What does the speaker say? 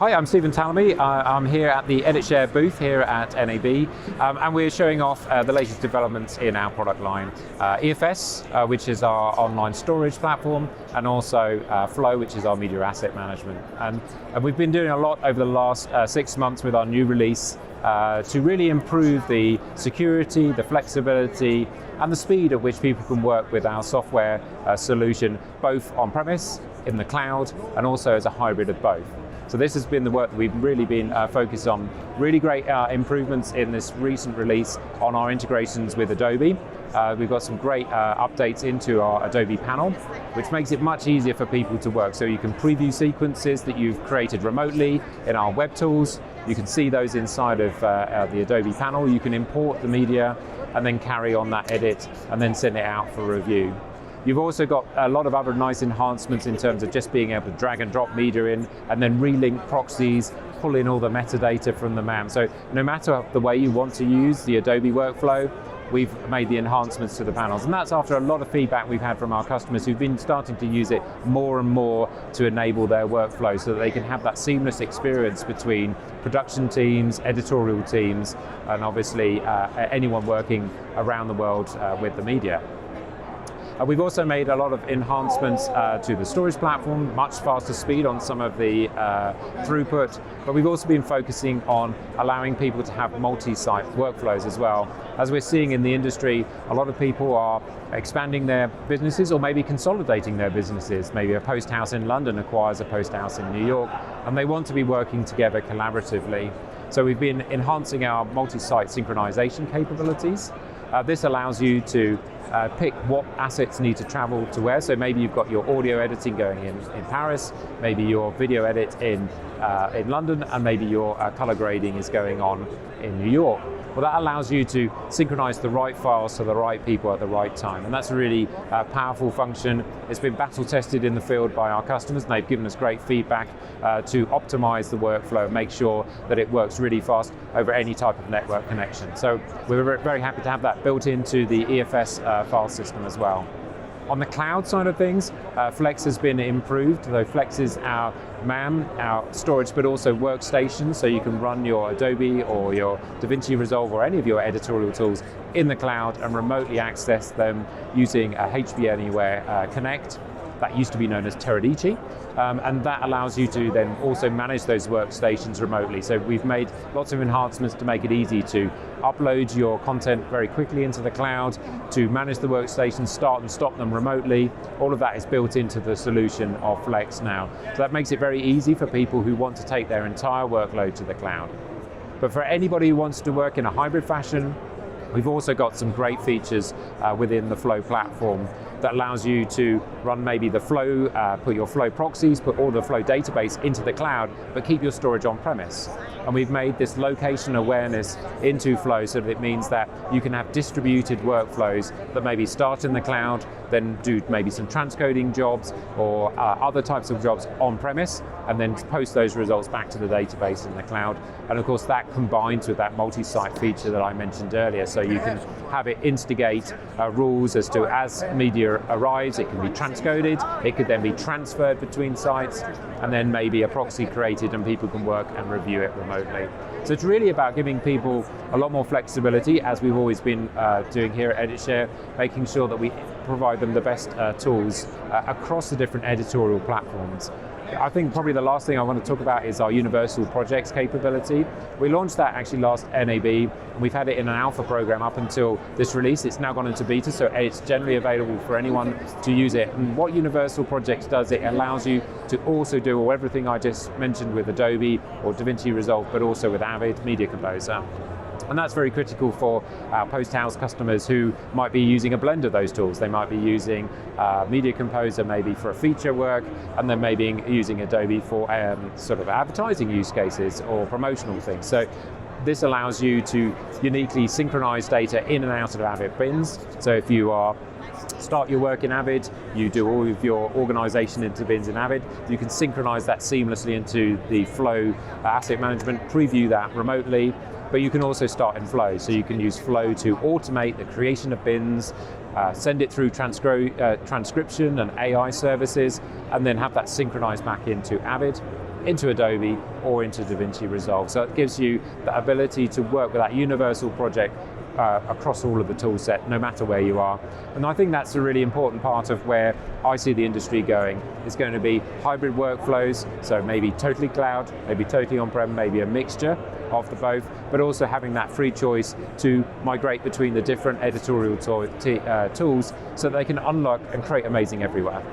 Hi, I'm Stephen Tallamy. I'm here at the EditShare's booth here at NAB, and we're showing off the latest developments in our product line. EFS, which is our online storage platform, and also Flow, which is our media asset management. And we've been doing a lot over the last 6 months with our new release to really improve the security, the flexibility, and the speed at which people can work with our software solution, both on-premise, in the cloud, and also as a hybrid of both. So this has been the work that we've really been focused on. Really great improvements in this recent release on our integrations with Adobe. We've got some great updates into our Adobe panel, which makes it much easier for people to work. So you can preview sequences that you've created remotely in our web tools. You can see those inside of the Adobe panel. You can import the media and then carry on that edit and then send it out for review. You've also got a lot of other nice enhancements in terms of just being able to drag and drop media in and then relink proxies, pull in all the metadata from the NAB. So no matter the way you want to use the Adobe workflow, we've made the enhancements to the panels. And that's after a lot of feedback we've had from our customers who've been starting to use it more and more to enable their workflow so that they can have that seamless experience between production teams, editorial teams, and obviously anyone working around the world with the media. We've also made a lot of enhancements to the storage platform, much faster speed on some of the throughput, but we've also been focusing on allowing people to have multi-site workflows as well. As we're seeing in the industry, a lot of people are expanding their businesses or maybe consolidating their businesses. Maybe a post house in London acquires a post house in New York, and they want to be working together collaboratively. So we've been enhancing our multi-site synchronization capabilities. This allows you to pick what assets need to travel to where. So maybe you've got your audio editing going in Paris, maybe your video edit in London, and maybe your color grading is going on in New York. Well, that allows you to synchronize the right files to the right people at the right time. And that's a really powerful function. It's been battle tested in the field by our customers, and they've given us great feedback to optimize the workflow and make sure that it works really fast over any type of network connection. So we're very happy to have that built into the EFS file system as well. On the cloud side of things, Flex has been improved. So Flex is our MAM, our storage, but also workstation, so you can run your Adobe or your DaVinci Resolve or any of your editorial tools in the cloud and remotely access them using a HP Anywhere Connect. That used to be known as Teradici, and that allows you to then also manage those workstations remotely. So we've made lots of enhancements to make it easy to upload your content very quickly into the cloud, to manage the workstations, start and stop them remotely. All of that is built into the solution of Flex now. So that makes it very easy for people who want to take their entire workload to the cloud. But for anybody who wants to work in a hybrid fashion, we've also got some great features within the Flow platform that allows you to run maybe the Flow, put your Flow proxies, put all the Flow database into the cloud, but keep your storage on premise. And we've made this location awareness into Flow so that it means that you can have distributed workflows that maybe start in the cloud, then do maybe some transcoding jobs or other types of jobs on premise, and then post those results back to the database in the cloud. And of course that combines with that multi-site feature that I mentioned earlier, so you can have it instigate rules as to as media arrives, it can be transcoded, it could then be transferred between sites, and then maybe a proxy created and people can work and review it remotely. So it's really about giving people a lot more flexibility, as we've always been doing here at EditShare, making sure that we provide them the best tools across the different editorial platforms. I think probably the last thing I want to talk about is our universal projects capability. We launched that actually last NAB, and we've had it in an alpha program up until this release. It's now gone into beta, so it's generally available for anyone to use it. And what universal projects does, it allows you to also do everything I just mentioned with Adobe or DaVinci Resolve, but also with Avid Media Composer. And that's very critical for our post-house customers who might be using a blend of those tools. They might be using Media Composer maybe for a feature work, and then maybe using Adobe for sort of advertising use cases or promotional things. So this allows you to uniquely synchronize data in and out of Avid bins. So if you start your work in Avid, you do all of your organization into bins in Avid, you can synchronize that seamlessly into the Flow asset management, preview that remotely, but you can also start in Flow. So you can use Flow to automate the creation of bins, send it through transcription and AI services, and then have that synchronized back into Avid. into Adobe or into DaVinci Resolve. So it gives you the ability to work with that universal project across all of the tool set, no matter where you are. And I think that's a really important part of where I see the industry going. It's going to be hybrid workflows, so maybe totally cloud, maybe totally on-prem, maybe a mixture of the both, but also having that free choice to migrate between the different editorial tools so they can unlock and create amazing everywhere.